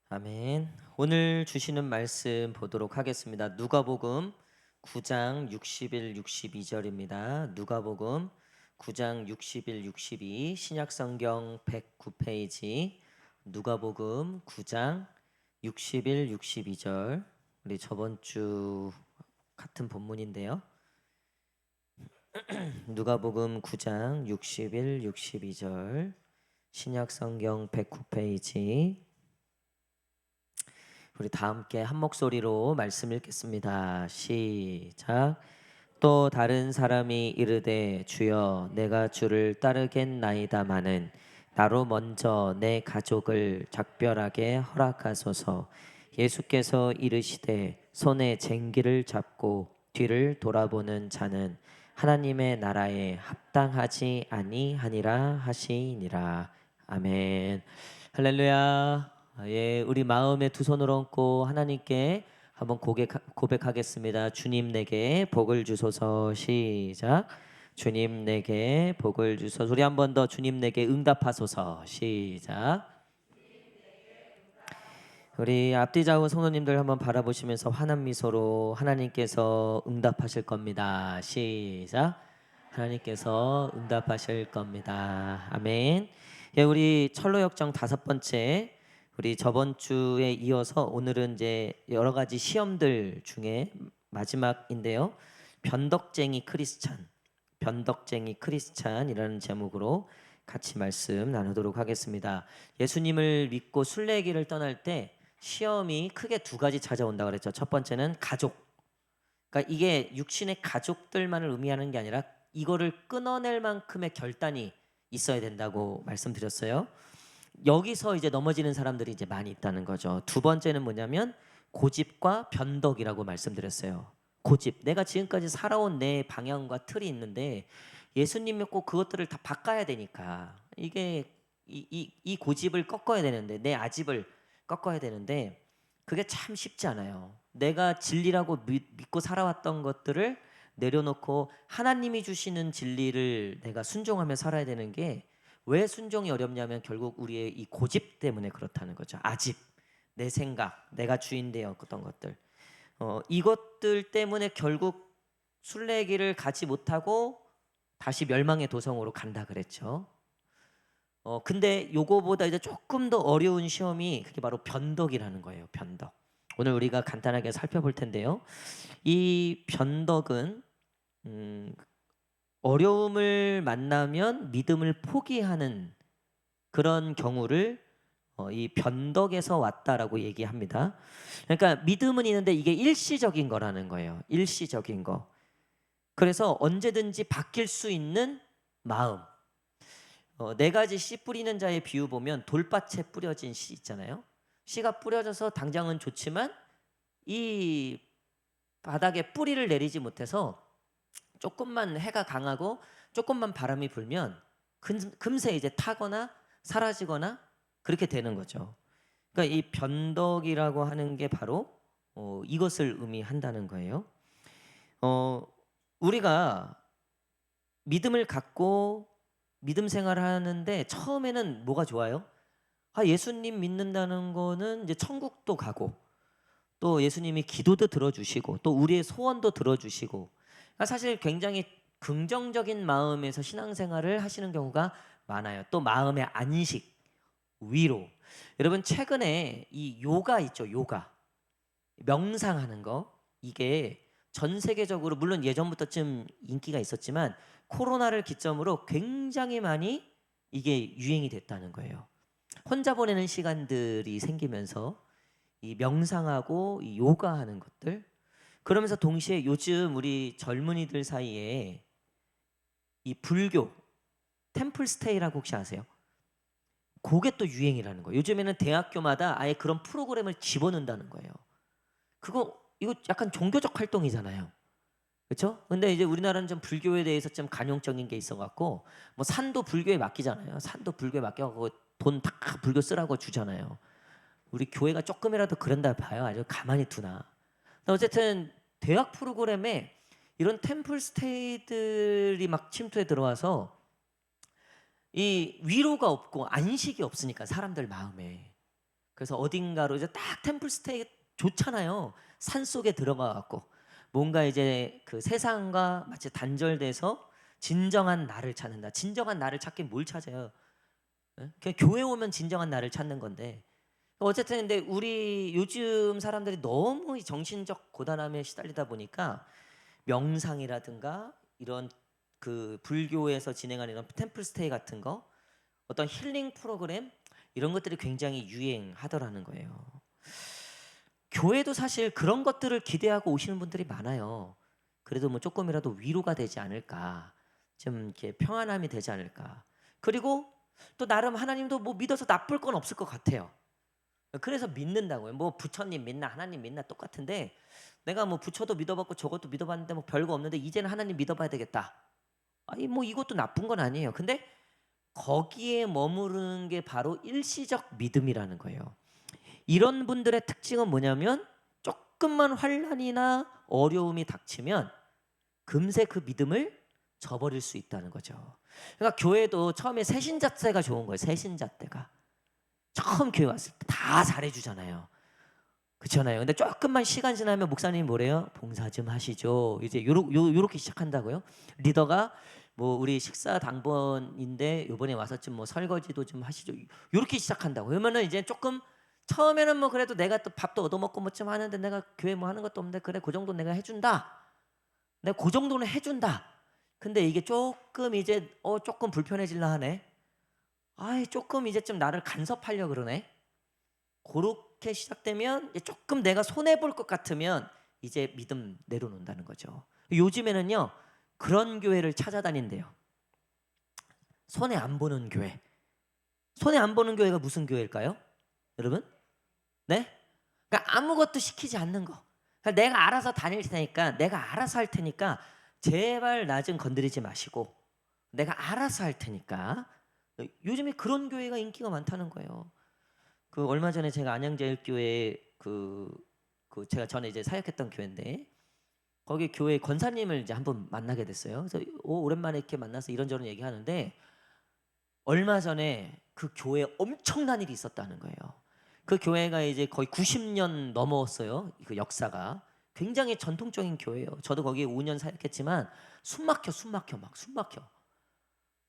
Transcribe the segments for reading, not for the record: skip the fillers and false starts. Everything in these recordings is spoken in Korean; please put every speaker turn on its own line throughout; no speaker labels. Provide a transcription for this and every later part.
아멘. 오늘 주시는 말씀 보도록 하겠습니다. 누가복음 9장 60일 62절입니다. 누가복음 9장 60일 62 신약성경 109페이지 누가복음 9장 60일 62절 우리 저번 주 같은 본문인데요. 누가복음 9장 60일 62절 신약성경 109페이지 우리 다 함께 한 목소리로 말씀 읽겠습니다. 시작. 또 다른 사람이 이르되 주여 내가 주를 따르겠나이다마는 나로 먼저 내 가족을 작별하게 허락하소서. 예수께서 이르시되 손에 쟁기를 잡고 뒤를 돌아보는 자는 하나님의 나라에 합당하지 아니하니라 하시니라. 아멘. 할렐루야. 예, 우리 마음에 두 손을 얹고 하나님께 한번 고백하겠습니다. 주님 내게 복을 주소서. 시작. 주님 내게 복을 주소서. 우리 한 번 더 주님 내게 응답하소서. 시작. 우리 앞뒤 좌우 성도님들 한번 바라보시면서 환한 미소로 하나님께서 응답하실 겁니다. 시작. 하나님께서 응답하실 겁니다. 아멘. 예, 우리 철로역정 5번째 우리 저번 주에 이어서 오늘은 이제 여러 가지 시험들 중에 마지막인데요. 변덕쟁이 크리스찬, 변덕쟁이 크리스찬이라는 제목으로 같이 말씀 나누도록 하겠습니다. 예수님을 믿고 순례길을 떠날 때 시험이 크게 두 가지 찾아온다 그랬죠. 첫 번째는 가족. 그러니까 이게 육신의 가족들만을 의미하는 게 아니라 이거를 끊어낼 만큼의 결단이 있어야 된다고 말씀드렸어요. 여기서 이제 넘어지는 사람들이 이제 많이 있다는 거죠. 두 번째는 뭐냐면 고집과 변덕이라고 말씀드렸어요. 고집. 내가 지금까지 살아온 내 방향과 틀이 있는데 예수님 믿고 그것들을 다 바꿔야 되니까 이게 이 고집을 꺾어야 되는데 내 아집을 꺾어야 되는데 그게 참 쉽지 않아요. 내가 진리라고 믿고 살아왔던 것들을 내려놓고 하나님이 주시는 진리를 내가 순종하며 살아야 되는 게 왜 순종이 어렵냐면 결국 우리의 이 고집 때문에 그렇다는 거죠. 아집, 내 생각, 내가 주인 되었던 것들. 이것들 때문에 결국 순례길을 가지 못하고 다시 멸망의 도성으로 간다 그랬죠. 근데 요거보다 이제 조금 더 어려운 시험이 그게 바로 변덕이라는 거예요. 변덕. 오늘 우리가 간단하게 살펴볼 텐데요. 이 변덕은 어려움을 만나면 믿음을 포기하는 그런 경우를 이 변덕에서 왔다라고 얘기합니다. 그러니까 믿음은 있는데 이게 일시적인 거라는 거예요. 일시적인 거. 그래서 언제든지 바뀔 수 있는 마음. 네 가지 씨 뿌리는 자의 비유 보면 돌밭에 뿌려진 씨 있잖아요. 씨가 뿌려져서 당장은 좋지만 이 바닥에 뿌리를 내리지 못해서 조금만 해가 강하고 조금만 바람이 불면 금세 이제 타거나 사라지거나 그렇게 되는 거죠. 그러니까 이 변덕이라고 하는 게 바로 이것을 의미한다는 거예요. 우리가 믿음을 갖고 믿음 생활을 하는데 처음에는 뭐가 좋아요? 예수님 믿는다는 거는 이제 천국도 가고 또 예수님이 기도도 들어주시고 또 우리의 소원도 들어주시고 그러니까 사실 굉장히 긍정적인 마음에서 신앙생활을 하시는 경우가 많아요. 또 마음의 안식, 위로. 여러분 최근에 이 요가 있죠. 요가. 명상하는 거. 이게 전 세계적으로 물론 예전부터 좀 인기가 있었지만 코로나를 기점으로 굉장히 많이 이게 유행이 됐다는 거예요. 혼자 보내는 시간들이 생기면서 이 명상하고 이 요가하는 것들 그러면서 동시에 요즘 우리 젊은이들 사이에 이 불교 템플 스테이라고 혹시 아세요? 그게 또 유행이라는 거예요. 요즘에는 대학교마다 아예 그런 프로그램을 집어넣는다는 거예요. 이거 약간 종교적 활동이잖아요. 그렇죠? 근데 이제 우리나라는 좀 불교에 대해서 좀 관용적인 게 있어갖고 뭐 산도 불교에 맡기잖아요. 산도 불교에 맡겨갖고 돈 다 불교 쓰라고 주잖아요. 우리 교회가 조금이라도 그런다 봐요. 아주 가만히 두나. 어쨌든 대학 프로그램에 이런 템플 스테이들이 막 침투해 들어와서 이 위로가 없고 안식이 없으니까 사람들 마음에 그래서 어딘가로 이제 딱 템플스테이 좋잖아요. 산 속에 들어가 갖고 뭔가 이제 그 세상과 마치 단절돼서 진정한 나를 찾는다. 진정한 나를 찾긴 뭘 찾아요? 예? 그냥 교회 오면 진정한 나를 찾는 건데 어쨌든 근데 우리 요즘 사람들이 너무 이 정신적 고단함에 시달리다 보니까 명상이라든가 이런 그 불교에서 진행하는 이런 템플 스테이 같은 거 어떤 힐링 프로그램 이런 것들이 굉장히 유행하더라는 거예요. 교회도 사실 그런 것들을 기대하고 오시는 분들이 많아요. 그래도 뭐 조금이라도 위로가 되지 않을까, 좀 이렇게 평안함이 되지 않을까. 그리고 또 나름 하나님도 뭐 믿어서 나쁠 건 없을 것 같아요. 그래서 믿는다고요. 뭐 부처님 믿나 하나님 믿나 똑같은데 내가 뭐 부처도 믿어봤고 저것도 믿어봤는데 뭐 별거 없는데 이제는 하나님 믿어봐야 되겠다. 아니 뭐 이것도 나쁜 건 아니에요. 근데 거기에 머무르는 게 바로 일시적 믿음이라는 거예요. 이런 분들의 특징은 뭐냐면 조금만 환난이나 어려움이 닥치면 금세 그 믿음을 저버릴 수 있다는 거죠. 그러니까 교회도 처음에 새신자 때가 좋은 거예요. 새신자 때가 처음 교회 왔을 때 다 잘해주잖아요. 그렇잖아요. 근데 조금만 시간 지나면 목사님이 뭐래요? 봉사 좀 하시죠. 이제 요렇게 시작한다고요. 리더가 뭐 우리 식사 당번인데 요번에 와서 좀 뭐 설거지도 좀 하시죠. 요렇게 시작한다고. 그러면은 이제 조금 처음에는 뭐 그래도 내가 또 밥도 얻어먹고 뭐 좀 하는데 내가 교회 뭐 하는 것도 없는데 그래 그 정도 내가 해준다. 내가 그 정도는 해준다. 근데 이게 조금 이제 조금 불편해질라 하네. 아이 조금 이제 좀 나를 간섭하려 그러네. 그렇게 시작되면 이제 조금 내가 손해 볼 것 같으면 이제 믿음 내려놓는다는 거죠. 요즘에는요 그런 교회를 찾아다닌대요. 손해 안 보는 교회. 손해 안 보는 교회가 무슨 교회일까요? 여러분? 네? 그러니까 아무것도 시키지 않는 거. 그러니까 내가 알아서 다닐 테니까 내가 알아서 할 테니까 제발 나 좀 건드리지 마시고 내가 알아서 할 테니까 요즘에 그런 교회가 인기가 많다는 거예요. 그 얼마 전에 제가 안양제일교회 그 제가 전에 이제 사역했던 교회인데 거기 교회 권사님을 이제 한번 만나게 됐어요. 그래서 오랜만에 이렇게 만나서 이런저런 얘기하는데 얼마 전에 그 교회에 엄청난 일이 있었다는 거예요. 그 교회가 이제 거의 90년 넘었어요. 그 역사가 굉장히 전통적인 교회예요. 저도 거기에 5년 사역했지만 숨 막혀.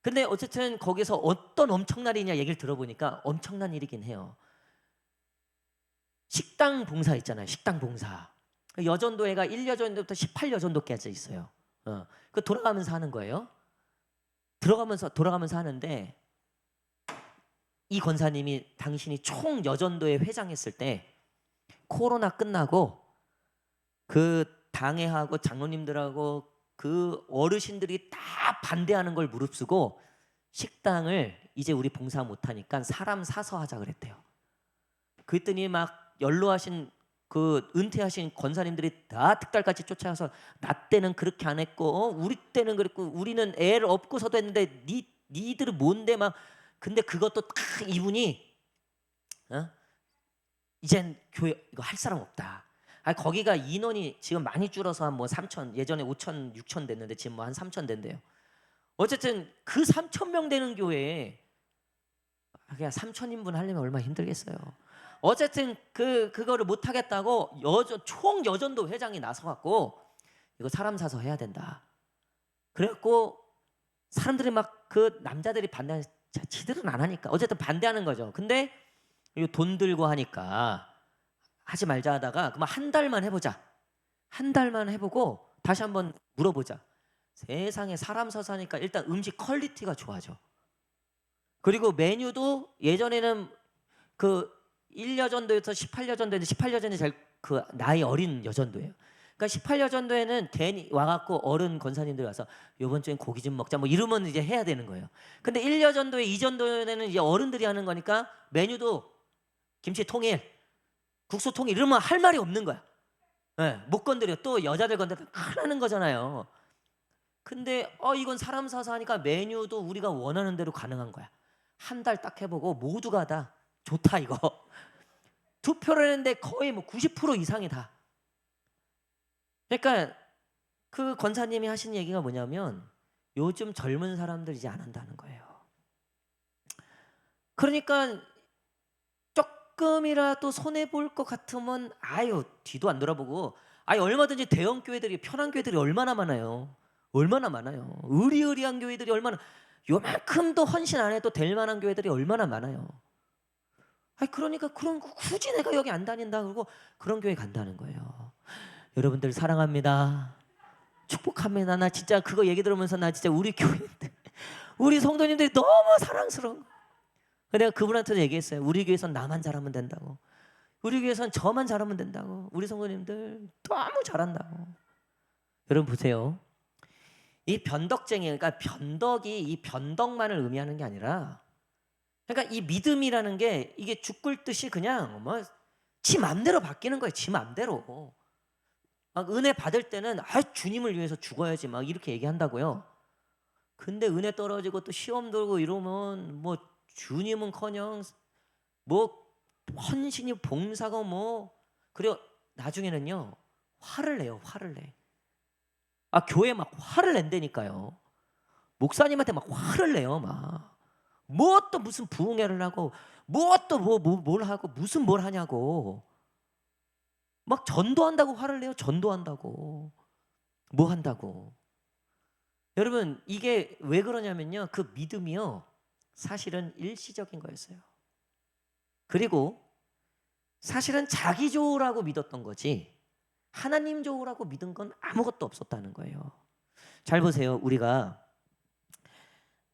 근데 어쨌든 거기서 어떤 엄청난 일이냐 얘기를 들어보니까 엄청난 일이긴 해요. 식당 봉사 있잖아요. 식당 봉사. 여전도회가 1여전도부터 18여전도까지 있어요. 그 돌아가면서 하는 거예요. 돌아가면서 하는데 이 권사님이 당신이 총 여전도회 회장했을 때 코로나 끝나고 그 당회하고 장로님들하고 그 어르신들이 다 반대하는 걸 무릅쓰고 식당을 이제 우리 봉사 못하니까 사람 사서 하자 그랬대요. 그랬더니 막 연로하신 그 은퇴하신 권사님들이 다 특달같이 쫓아와서 나 때는 그렇게 안 했고 우리 때는 그랬고 우리는 애를 업고서도 했는데 니들은 뭔데 막 근데 그것도 딱 이분이 이젠 교회 이거 할 사람 없다. 거기가 인원이 지금 많이 줄어서 한 뭐 3천 예전에 5천 6천 됐는데 지금 뭐 한 3천 된대요. 어쨌든 그 3천 명 되는 교회에 그냥 3천인분 하려면 얼마나 힘들겠어요. 어쨌든 그거를 못 하겠다고 총 여전도 회장이 나서 갖고 이거 사람 사서 해야 된다. 그래갖고 사람들이 막 그 남자들이 반대하는 지들은 안 하니까 어쨌든 반대하는 거죠. 근데 이거 돈 들고 하니까 하지 말자 하다가 그만 한 달만 해보자. 한 달만 해보고 다시 한번 물어보자. 세상에 사람 서서 하니까 일단 음식 퀄리티가 좋아져. 그리고 메뉴도 예전에는 그 1여전도에서 18여전도인데 18여전이 제일 그 나이 어린 여전도예요. 그러니까 18여전도에는 괜히 와갖고 어른 권사님들 와서 요번 주엔 고기 좀 먹자 뭐 이러면 이제 해야 되는 거예요. 근데 1여전도에 2전도에는 이제 어른들이 하는 거니까 메뉴도 김치 통일, 국수 통일 이러면 할 말이 없는 거야. 네, 못 건드려. 또 여자들 건드려 큰일 나는 거잖아요. 근데 이건 사람 사서 하니까 메뉴도 우리가 원하는 대로 가능한 거야. 한 달 딱 해보고 모두가 다 좋다 이거. 투표를 했는데 거의 뭐 90% 이상이 다. 그러니까 그 권사님이 하신 얘기가 뭐냐면 요즘 젊은 사람들 이제 안 한다는 거예요. 그러니까 조금이라도 손해 볼 것 같으면 아유 뒤도 안 돌아보고 얼마든지 대형 교회들이 편한 교회들이 얼마나 많아요. 얼마나 많아요. 의리의리한 교회들이 얼마나 요만큼도 헌신 안 해도 될 만한 교회들이 얼마나 많아요. 그러니까 그런 거 굳이 내가 여기 안 다닌다 그러고 그런 교회 간다는 거예요. 여러분들 사랑합니다. 축복합니다. 나 진짜 그거 얘기 들으면서 나 진짜 우리 교회인데 우리 성도님들이 너무 사랑스러워. 내가 그분한테도 얘기했어요. 우리 교회선 나만 잘하면 된다고. 우리 교회선 저만 잘하면 된다고. 우리 성도님들 너무 잘한다고. 여러분 보세요. 이 변덕쟁이, 그러니까 변덕이 이 변덕만을 의미하는 게 아니라, 그러니까 이 믿음이라는 게 이게 죽을 듯이 그냥 지 맘대로 바뀌는 거예요. 지 맘대로. 은혜 받을 때는 주님을 위해서 죽어야지 막 이렇게 얘기한다고요. 근데 은혜 떨어지고 또 시험 들고 이러면 주님은커녕 헌신이 봉사가 그리고 나중에는요 화를 내요. 화를 내. 교회 막 화를 낸다니까요. 목사님한테 막 화를 내요. 또 무슨 부흥회를 하고 뭘 하고 무슨 뭘 하냐고 막 전도한다고 화를 내요. 전도한다고 뭐 한다고. 여러분 이게 왜 그러냐면요 그 믿음이요 사실은 일시적인 거였어요. 그리고 사실은 자기 좋으라고 믿었던 거지 하나님 좋으라고 믿은 건 아무것도 없었다는 거예요. 잘 보세요. 우리가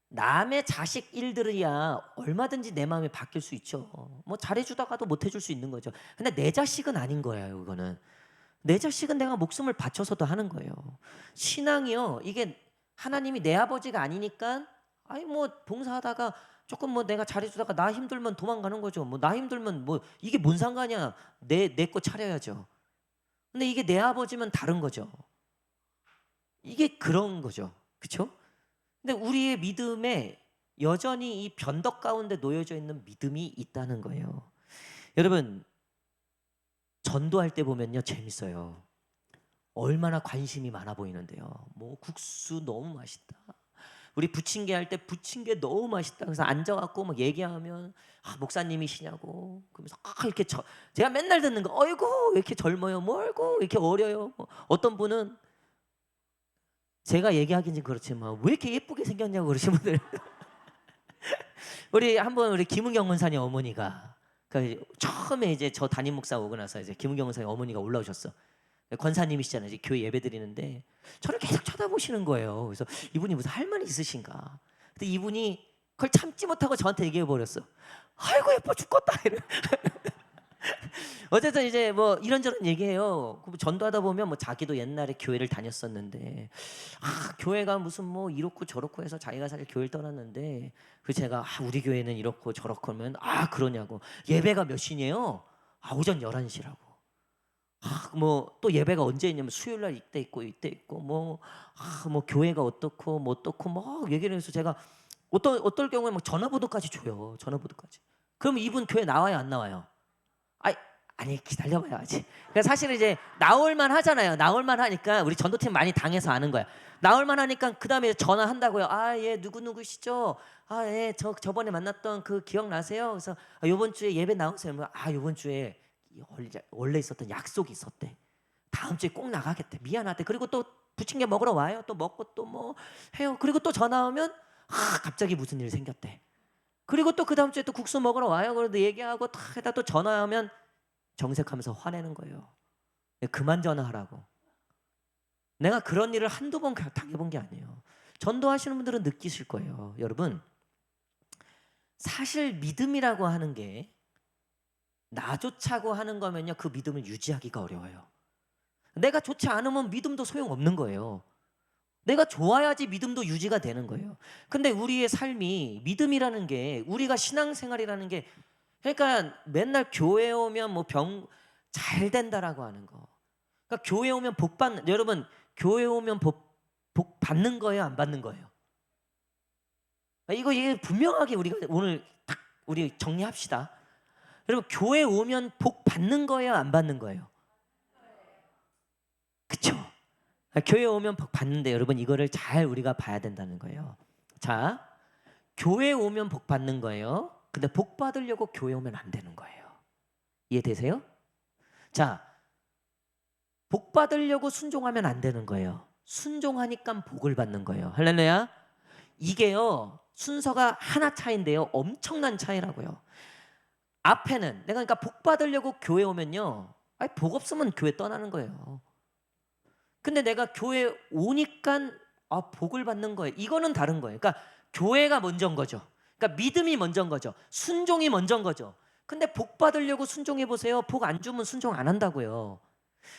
남의 자식 일들이야 얼마든지 내 마음이 바뀔 수 있죠. 잘해주다가도 못해줄 수 있는 거죠. 근데 내 자식은 아닌 거예요. 이거는 내 자식은 내가 목숨을 바쳐서도 하는 거예요. 신앙이요 이게 하나님이 내 아버지가 아니니까 봉사하다가 조금 내가 잘해주다가 나 힘들면 도망가는 거죠. 나 힘들면 이게 뭔 상관이야. 내 거 차려야죠. 근데 이게 내 아버지면 다른 거죠. 이게 그런 거죠. 그렇죠? 근데 우리의 믿음에 여전히 이 변덕 가운데 놓여져 있는 믿음이 있다는 거예요. 여러분 전도할 때 보면요 재밌어요. 얼마나 관심이 많아 보이는데요. 국수 너무 맛있다. 우리 부침개 할 때 부침개 너무 맛있다. 그래서 앉아갖고 막 얘기하면 목사님이시냐고. 그러면서 이렇게 제가 맨날 듣는 거. 어이구 왜 이렇게 젊어요. 어이구 왜 이렇게 어려요. 어떤 분은 제가 얘기하기는 그렇지만 왜 이렇게 예쁘게 생겼냐고 그러신 분들. 우리 김은경 원사님 어머니가 처음에 이제 저 담임 목사 오고 나서 이제 김은경 원사님 어머니가 올라오셨어. 권사님이시잖아요. 이제 교회 예배 드리는데 저를 계속 쳐다보시는 거예요. 그래서 이분이 무슨 할 말이 있으신가? 근데 이분이 그걸 참지 못하고 저한테 얘기해 버렸어. 아이고 예뻐 죽겠다. 어쨌든 이제 이런저런 얘기해요. 전도하다 보면 자기도 옛날에 교회를 다녔었는데 교회가 무슨 이렇고 저렇고 해서 자기가 사실 교회를 떠났는데 제가 우리 교회는 이렇고 저렇고 하면 그러냐고. 예배가 몇 시냐요? 오전 11시라고. 또 예배가 언제 있냐면 수요일 날 이때 있고 교회가 어떻고 어떻고 얘기를 해서 제가 어떨 경우에 전화번호까지 줘요. 전화번호까지. 그럼 이분 교회 나와요 안 나와요? 아니 기다려봐야지. 그러니까 사실은 이제 나올만 하잖아요. 나올만 하니까 우리 전도팀 많이 당해서 아는 거야. 나올만 하니까 그 다음에 전화한다고요. 예 누구시죠? 예 저번에 만났던 그 기억나세요? 그래서 요번 주에 예배 나오세요. 요번 주에 원래 있었던 약속이 있었대. 다음 주에 꼭 나가겠대. 미안하대. 그리고 또 부침개 먹으러 와요. 또 먹고 또 해요. 그리고 또 전화 오면 갑자기 무슨 일 생겼대. 그리고 또 그 다음 주에 또 국수 먹으러 와요. 그래도 얘기하고 탁 해다 또 전화하면 정색하면서 화내는 거예요. 그만 전화하라고. 내가 그런 일을 한두 번 당해본 게 아니에요. 전도하시는 분들은 느끼실 거예요. 여러분 사실 믿음이라고 하는 게 나 좋자고 하는 거면요 그 믿음을 유지하기가 어려워요. 내가 좋지 않으면 믿음도 소용없는 거예요. 내가 좋아야지 믿음도 유지가 되는 거예요. 근데 우리의 삶이 믿음이라는 게 우리가 신앙생활이라는 게 그러니까 맨날 교회 오면 잘 된다라고 하는 거. 그러니까 교회 오면 여러분 교회 오면 복 받는 거예요 안 받는 거예요? 이거 분명하게 우리가 오늘 딱 우리 정리합시다. 여러분 교회 오면 복 받는 거예요 안 받는 거예요? 그렇죠? 교회 오면 복 받는데 여러분 이거를 잘 우리가 봐야 된다는 거예요. 자 교회 오면 복 받는 거예요. 근데 복 받으려고 교회 오면 안 되는 거예요. 이해되세요? 자, 복 받으려고 순종하면 안 되는 거예요. 순종하니까 복을 받는 거예요. 할렐루야. 이게요, 순서가 하나 차이인데요, 엄청난 차이라고요. 앞에는 내가 그러니까 복 받으려고 교회 오면요, 아니, 복 없으면 교회 떠나는 거예요. 근데 내가 교회 오니까 복을 받는 거예요. 이거는 다른 거예요. 그러니까 교회가 먼저인 거죠. 그러니까 믿음이 먼저인 거죠. 순종이 먼저인 거죠. 근데 복 받으려고 순종해 보세요. 복 안 주면 순종 안 한다고요.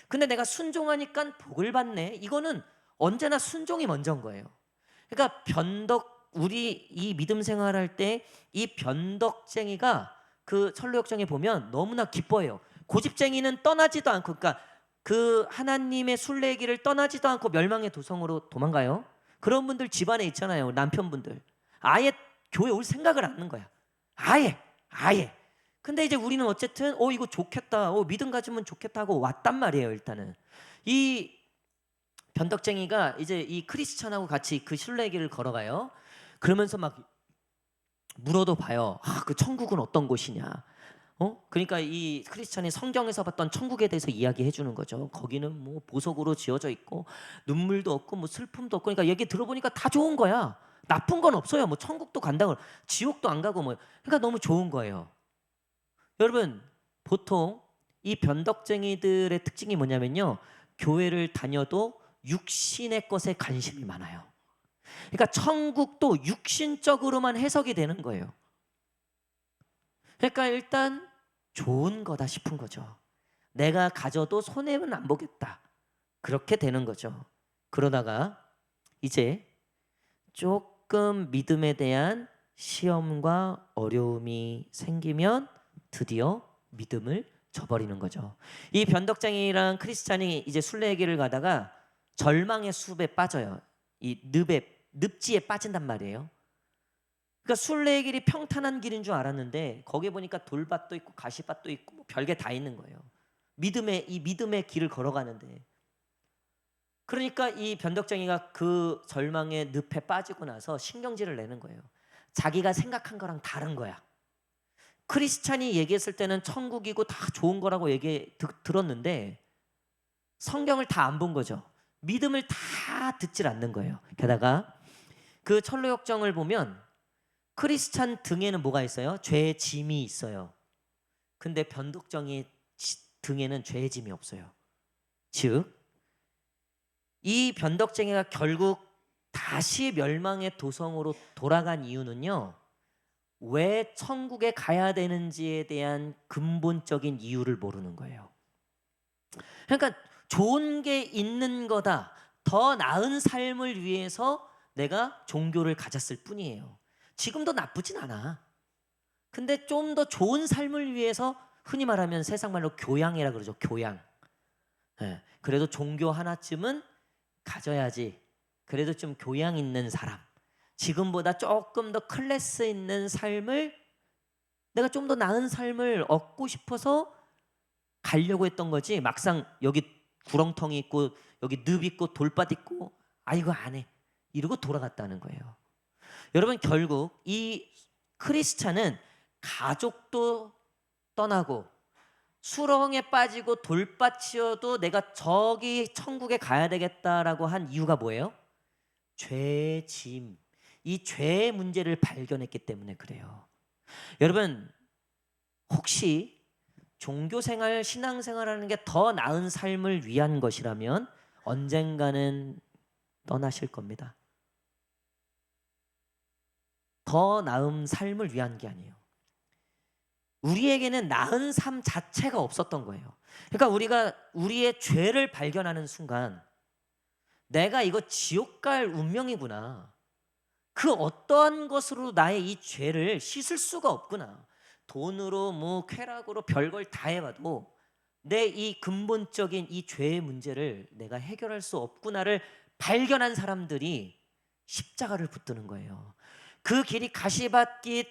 근데 내가 순종하니까 복을 받네. 이거는 언제나 순종이 먼저인 거예요. 그러니까 우리 이 믿음 생활할 때 이 변덕쟁이가 그 철로역정에 보면 너무나 기뻐해요. 고집쟁이는 떠나지도 않고, 그러니까 그 하나님의 순례길을 떠나지도 않고 멸망의 도성으로 도망가요. 그런 분들 집안에 있잖아요. 남편분들 아예 교회 올 생각을 안 하는 거야. 아예. 근데 이제 우리는 어쨌든 이거 좋겠다, 믿음 가지면 좋겠다 하고 왔단 말이에요. 일단은 이 변덕쟁이가 이제 이 크리스찬하고 같이 그 순례길을 걸어가요. 그러면서 막 물어도 봐요. 그 천국은 어떤 곳이냐. 그러니까 이 크리스찬이 성경에서 봤던 천국에 대해서 이야기해 주는 거죠. 거기는 뭐 보석으로 지어져 있고 눈물도 없고 뭐 슬픔도 없고. 그러니까 얘기 들어보니까 다 좋은 거야. 나쁜 건 없어요. 뭐 천국도 간다고, 지옥도 안 가고 뭐. 그러니까 너무 좋은 거예요. 여러분, 보통 이 변덕쟁이들의 특징이 뭐냐면요, 교회를 다녀도 육신의 것에 관심이 많아요. 그러니까 천국도 육신적으로만 해석이 되는 거예요. 그러니까 일단 좋은 거다 싶은 거죠. 내가 가져도 손해는 안 보겠다, 그렇게 되는 거죠. 그러다가 이제 조금 믿음에 대한 시험과 어려움이 생기면 드디어 믿음을 저버리는 거죠. 이 변덕쟁이랑 크리스찬이 이제 순례의 길을 가다가 절망의 숲에 빠져요. 이 늪지에 빠진단 말이에요. 그러니까 순례의 길이 평탄한 길인 줄 알았는데 거기에 보니까 돌밭도 있고 가시밭도 있고 뭐 별게 다 있는 거예요. 믿음의 길을 걸어가는데, 그러니까 이 변덕쟁이가 그 절망의 늪에 빠지고 나서 신경질을 내는 거예요. 자기가 생각한 거랑 다른 거야. 크리스찬이 얘기했을 때는 천국이고 다 좋은 거라고 들었는데 성경을 다 안 본 거죠. 믿음을 다 듣질 않는 거예요. 게다가 그 철로역정을 보면 크리스찬 등에는 뭐가 있어요? 죄의 짐이 있어요. 근데 변덕쟁이 등에는 죄의 짐이 없어요. 즉, 이 변덕쟁이가 결국 다시 멸망의 도성으로 돌아간 이유는요, 왜 천국에 가야 되는지에 대한 근본적인 이유를 모르는 거예요. 그러니까 좋은 게 있는 거다, 더 나은 삶을 위해서 내가 종교를 가졌을 뿐이에요. 지금도 나쁘진 않아. 근데 좀 더 좋은 삶을 위해서, 흔히 말하면 세상 말로 교양이라 그러죠. 교양. 그래도 종교 하나쯤은 가져야지. 그래도 좀 교양 있는 사람, 지금보다 조금 더 클래스 있는 삶을, 내가 좀 더 나은 삶을 얻고 싶어서 가려고 했던 거지, 막상 여기 구렁텅이 있고 여기 늪 있고 돌밭 있고 이거 안 해 이러고 돌아갔다는 거예요. 여러분, 결국 이 크리스찬은 가족도 떠나고 수렁에 빠지고 돌밭이어도 내가 저기 천국에 가야 되겠다라고 한 이유가 뭐예요? 죄의 짐, 이 죄의 문제를 발견했기 때문에 그래요. 여러분, 혹시 종교생활, 신앙생활하는 게 더 나은 삶을 위한 것이라면 언젠가는 떠나실 겁니다. 더 나은 삶을 위한 게 아니에요. 우리에게는 나은 삶 자체가 없었던 거예요. 그러니까 우리가 우리의 죄를 발견하는 순간, 내가 이거 지옥 갈 운명이구나, 그 어떠한 것으로 나의 이 죄를 씻을 수가 없구나, 돈으로 뭐 쾌락으로 별걸 다 해봐도 내 이 근본적인 이 죄의 문제를 내가 해결할 수 없구나를 발견한 사람들이 십자가를 붙드는 거예요. 그 길이 가시밭길,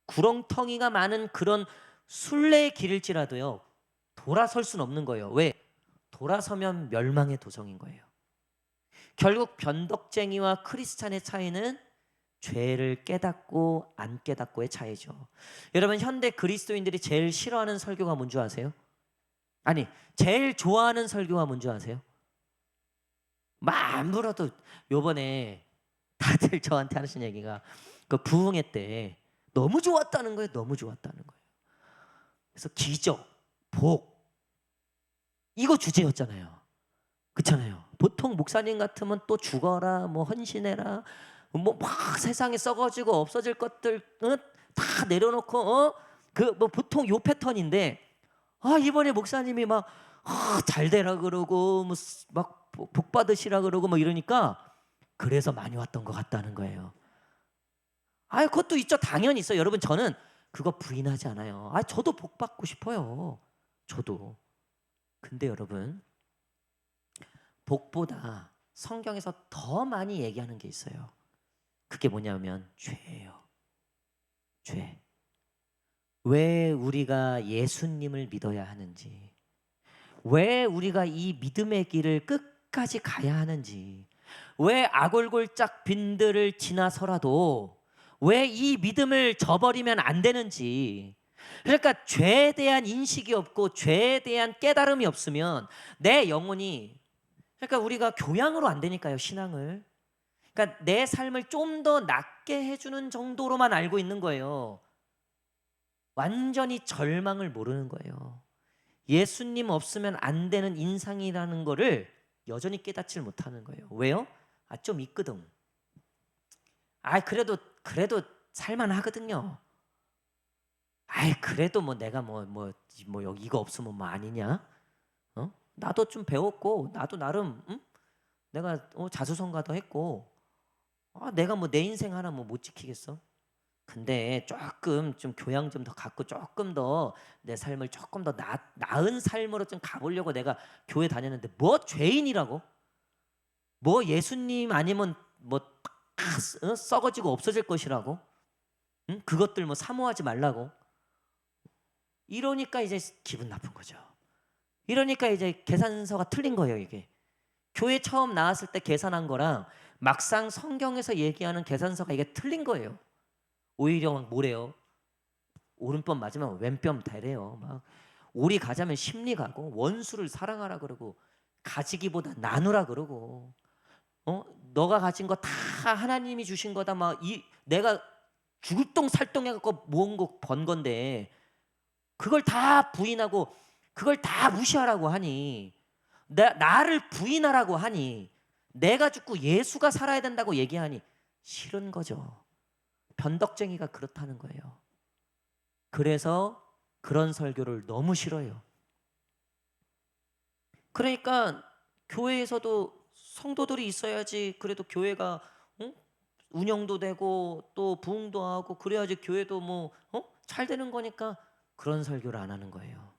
구렁텅이가 많은 그런 순례의 길일지라도요, 돌아설 수는 없는 거예요. 왜? 돌아서면 멸망의 도성인 거예요. 결국 변덕쟁이와 크리스찬의 차이는 죄를 깨닫고 안 깨닫고의 차이죠. 여러분, 현대 그리스도인들이 제일 싫어하는 설교가 뭔지 아세요? 아니, 제일 좋아하는 설교가 뭔지 아세요? 안 물어도 요번에 다들 저한테 하시는 얘기가 그 부흥회 때 너무 좋았다는 거예요. 너무 좋았다는 거예요. 그래서 기적, 복 이거 주제였잖아요. 그렇잖아요. 보통 목사님 같으면 또 죽어라, 뭐 헌신해라, 뭐 막 세상에 썩어지고 없어질 것들 다 내려놓고 그 뭐 보통 요 패턴인데 이번에 목사님이 막 잘 되라 그러고 뭐 막 복 받으시라 그러고 뭐 이러니까 그래서 많이 왔던 것 같다는 거예요. 그것도 있죠. 당연히 있어요. 여러분, 저는 그거 부인하지 않아요. 저도 복 받고 싶어요. 저도. 근데 여러분, 복보다 성경에서 더 많이 얘기하는 게 있어요. 그게 뭐냐면 죄예요. 죄. 왜 우리가 예수님을 믿어야 하는지, 왜 우리가 이 믿음의 길을 끝까지 가야 하는지, 왜 아골골짝 빈들을 지나서라도 왜 이 믿음을 저버리면 안 되는지. 그러니까 죄에 대한 인식이 없고 죄에 대한 깨달음이 없으면 내 영혼이, 그러니까 우리가 교양으로 안 되니까요, 신앙을. 그러니까 내 삶을 좀 더 낫게 해주는 정도로만 알고 있는 거예요. 완전히 절망을 모르는 거예요. 예수님 없으면 안 되는 인상이라는 거를 여전히 깨닫지를 못하는 거예요. 왜요? 좀 있거든. 그래도 살만하거든요. 그래도 뭐 내가 여기 이거 없으면 뭐 아니냐? 나도 좀 배웠고, 나도 나름 내가 자수성가도 했고, 내가 뭐 내 인생 하나 뭐 못 지키겠어? 근데 조금 좀 교양 좀 더 갖고 조금 더 내 삶을 조금 더 나은 삶으로 좀 가보려고 내가 교회 다녔는데 뭐 죄인이라고? 뭐 예수님 아니면 뭐 다 썩어지고 없어질 것이라고? 응? 그것들 뭐 사모하지 말라고? 이러니까 이제 기분 나쁜 거죠. 이러니까 이제 계산서가 틀린 거예요, 이게. 교회 처음 나왔을 때 계산한 거랑 막상 성경에서 얘기하는 계산서가 이게 틀린 거예요. 오히려 막 뭐래요? 오른뺨 맞으면 왼뺨 대래요. 막 오리 가자면 십리 가고, 원수를 사랑하라 그러고, 가지기보다 나누라 그러고, 너가 가진 거 다 하나님이 주신 거다. 막 내가 죽을 똥 살똥 해갖고 모은 거 번 건데 그걸 다 부인하고 그걸 다 무시하라고 하니, 나를 부인하라고 하니, 내가 죽고 예수가 살아야 된다고 얘기하니 싫은 거죠. 변덕쟁이가 그렇다는 거예요. 그래서 그런 설교를 너무 싫어해요. 그러니까 교회에서도 성도들이 있어야지 그래도 교회가 운영도 되고 또 부흥도 하고 그래야지 교회도 잘 되는 거니까 그런 설교를 안 하는 거예요.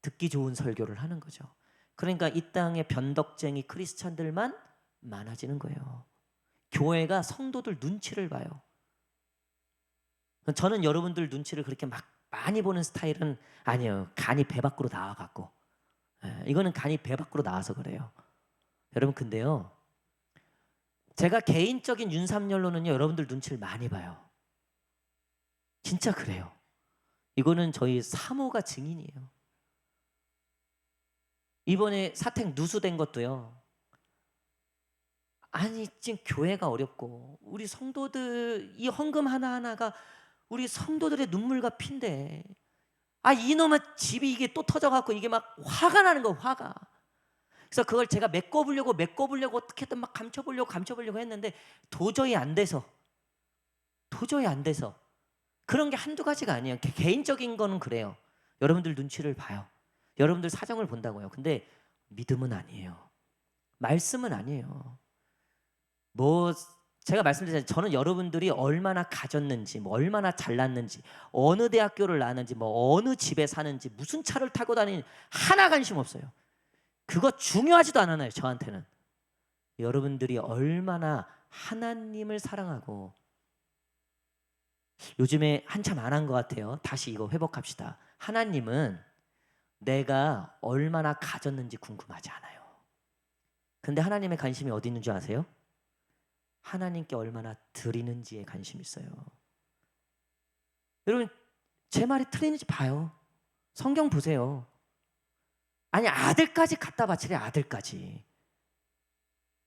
듣기 좋은 설교를 하는 거죠. 그러니까 이 땅에 변덕쟁이 크리스찬들만 많아지는 거예요. 교회가 성도들 눈치를 봐요. 저는 여러분들 눈치를 그렇게 막 많이 보는 스타일은 아니에요. 간이 배 밖으로 나와갖고. 이거는 간이 배 밖으로 나와서 그래요. 여러분, 근데요, 제가 개인적인 윤삼열로는요, 여러분들 눈치를 많이 봐요. 진짜 그래요. 이거는 저희 사모가 증인이에요. 이번에 사택 누수된 것도요, 지금 교회가 어렵고 우리 성도들 이 헌금 하나하나가 우리 성도들의 눈물과 피인데 이놈의 집이 이게 또 터져갖고 이게 막 화가 나는 거, 화가. 그래서 그걸 제가 메꿔보려고 어떻게든 막 감춰보려고 했는데 도저히 안 돼서 그런 게 한두 가지가 아니에요. 개인적인 거는 그래요. 여러분들 눈치를 봐요. 여러분들 사정을 본다고요. 근데 믿음은 아니에요. 말씀은 아니에요. 제가 말씀드렸잖아요. 저는 여러분들이 얼마나 가졌는지, 얼마나 잘났는지, 어느 대학교를 나왔는지, 어느 집에 사는지, 무슨 차를 타고 다니는지 하나 관심 없어요. 그거 중요하지도 않아요, 저한테는. 여러분들이 얼마나 하나님을 사랑하고, 요즘에 한참 안 한 것 같아요. 다시 이거 회복합시다. 하나님은 내가 얼마나 가졌는지 궁금하지 않아요. 근데 하나님의 관심이 어디 있는 줄 아세요? 하나님께 얼마나 드리는지에 관심이 있어요. 여러분, 제 말이 틀리는지 봐요. 성경 보세요. 아니, 아들까지 갖다 바치래. 아들까지.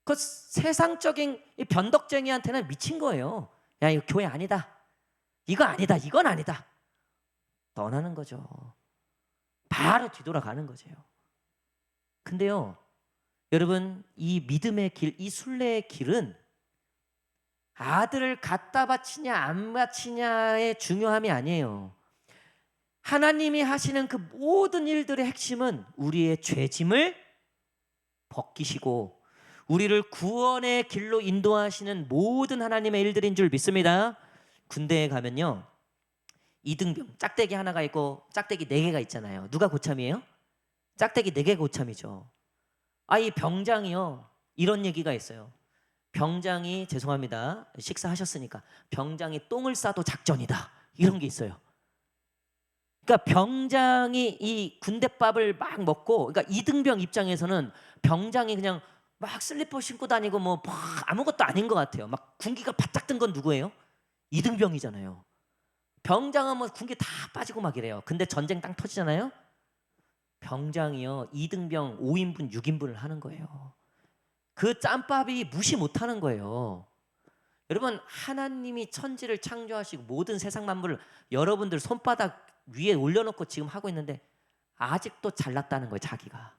그 세상적인 이 변덕쟁이한테는 미친 거예요. 야, 이거 교회 아니다. 이거 아니다. 이건 아니다. 떠나는 거죠. 바로 뒤돌아가는 거죠. 근데요, 여러분, 이 믿음의 길, 이 순례의 길은 아들을 갖다 바치냐 안 바치냐의 중요함이 아니에요. 하나님이 하시는 그 모든 일들의 핵심은 우리의 죄짐을 벗기시고 우리를 구원의 길로 인도하시는 모든 하나님의 일들인 줄 믿습니다. 군대에 가면요, 이등병, 짝대기 하나가 있고 짝대기 4개가 있잖아요. 누가 고참이에요? 짝대기 4개가 고참이죠. 이 병장이요, 이런 얘기가 있어요. 병장이, 죄송합니다, 식사하셨으니까, 병장이 똥을 싸도 작전이다, 이런 게 있어요. 그러니까 병장이 이 군대밥을 막 먹고, 그러니까 이등병 입장에서는 병장이 그냥 막 슬리퍼 신고 다니고 뭐 아무것도 아닌 것 같아요. 막 군기가 바짝 든 건 누구예요? 이등병이잖아요. 병장은 뭐 군기 다 빠지고 막 이래요. 근데 전쟁 땅 터지잖아요. 병장이요, 이등병 5인분 6인분을 하는 거예요. 그 짬밥이 무시 못하는 거예요. 여러분, 하나님이 천지를 창조하시고 모든 세상 만물을 여러분들 손바닥 위에 올려놓고 지금 하고 있는데 아직도 잘났다는 거예요. 자기가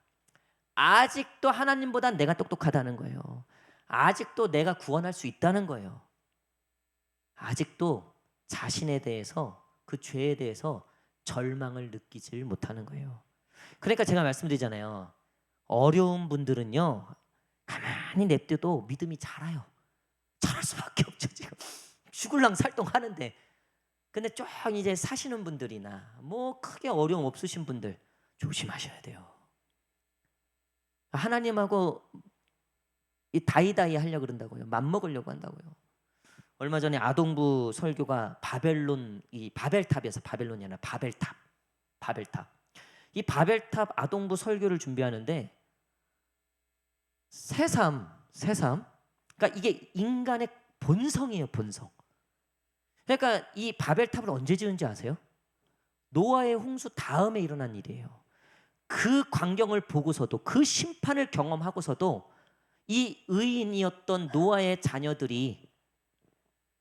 아직도 하나님보다 내가 똑똑하다는 거예요. 아직도 내가 구원할 수 있다는 거예요. 아직도 자신에 대해서, 그 죄에 대해서 절망을 느끼질 못하는 거예요. 그러니까 제가 말씀드리잖아요. 어려운 분들은요, 가만히 냅둬도 믿음이 자라요. 자랄 수밖에 없죠. 지금 죽을랑 살동하는데. 근데 좀 이제 사시는 분들이나 뭐 크게 어려움 없으신 분들 조심하셔야 돼요. 하나님하고 이 다이다이 하려고 그런다고요. 맘먹으려고 한다고요. 얼마 전에 아동부 설교가 바벨론, 이 바벨탑에서, 바벨론이 아니라 바벨탑. 이 바벨탑 아동부 설교를 준비하는데 새삼, 그러니까 이게 인간의 본성이에요. 본성. 그러니까 이 바벨탑을 언제 지은지 아세요? 노아의 홍수 다음에 일어난 일이에요. 그 광경을 보고서도, 그 심판을 경험하고서도 이 의인이었던 노아의 자녀들이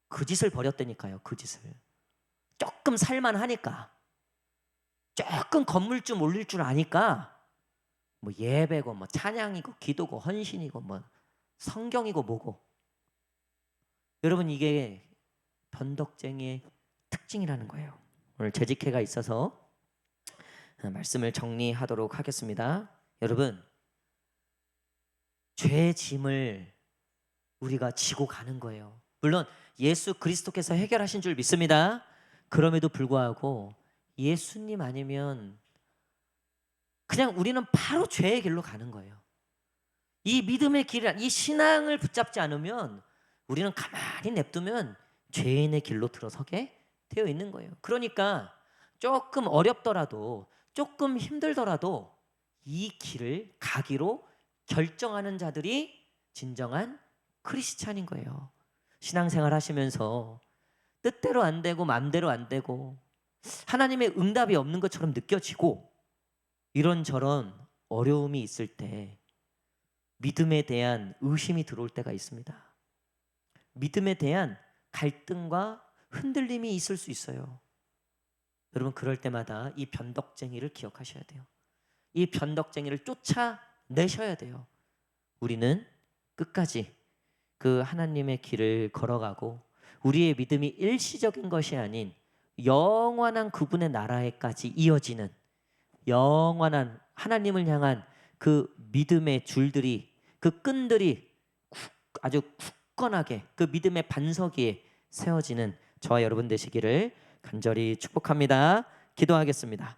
그 짓을 벌였다니까요. 그 짓을. 조금 살만하니까, 조금 건물 좀 올릴 줄 아니까 뭐 예배고 뭐 찬양이고 기도고 헌신이고 뭐 성경이고 뭐고. 여러분, 이게 변덕쟁이의 특징이라는 거예요. 오늘 재직회가 있어서 말씀을 정리하도록 하겠습니다. 여러분, 죄의 짐을 우리가 지고 가는 거예요. 물론 예수 그리스도께서 해결하신 줄 믿습니다. 그럼에도 불구하고 예수님 아니면 그냥 우리는 바로 죄의 길로 가는 거예요. 이 믿음의 길을, 이 신앙을 붙잡지 않으면 우리는 가만히 냅두면 죄인의 길로 들어서게 되어 있는 거예요. 그러니까 조금 어렵더라도, 조금 힘들더라도 이 길을 가기로 결정하는 자들이 진정한 크리스찬인 거예요. 신앙생활 하시면서 뜻대로 안 되고 마음대로 안 되고 하나님의 응답이 없는 것처럼 느껴지고 이런저런 어려움이 있을 때 믿음에 대한 의심이 들어올 때가 있습니다. 믿음에 대한 갈등과 흔들림이 있을 수 있어요. 여러분, 그럴 때마다 이 변덕쟁이를 기억하셔야 돼요. 이 변덕쟁이를 쫓아내셔야 돼요. 우리는 끝까지 그 하나님의 길을 걸어가고 우리의 믿음이 일시적인 것이 아닌 영원한 그분의 나라에까지 이어지는 영원한 하나님을 향한 그 믿음의 줄들이, 그 끈들이 아주 굳건하게 그 믿음의 반석 위에 세워지는 저와 여러분 되시기를 간절히 축복합니다. 기도하겠습니다.